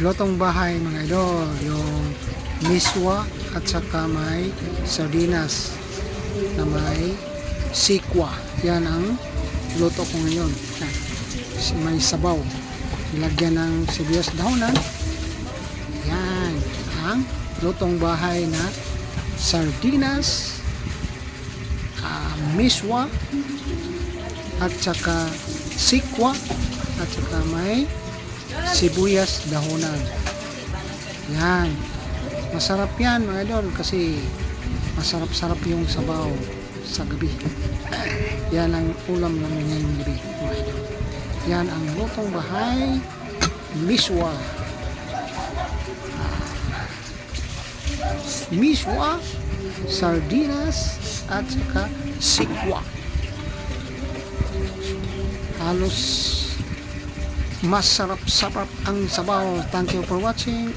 lotong bahay mga idol, yung miswa at saka may sardinas na may sikwa. Yan ang luto ko ngayon. May sabaw, ilagyan ng sibuyas dahonan. Yan ang lutong bahay na sardinas, miswa at saka sikwa at saka may sibuyas dahonan. Yan, masarap yan mga idol kasi masarap-sarap yung sabaw sa gabi. Yan ang ulam namin ngayong gabi mga idol. Yan ang lutong bahay miswa. Miswa, sardinas at saka sikwa. Halos masarap-sarap ang sabaw. Thank you for watching.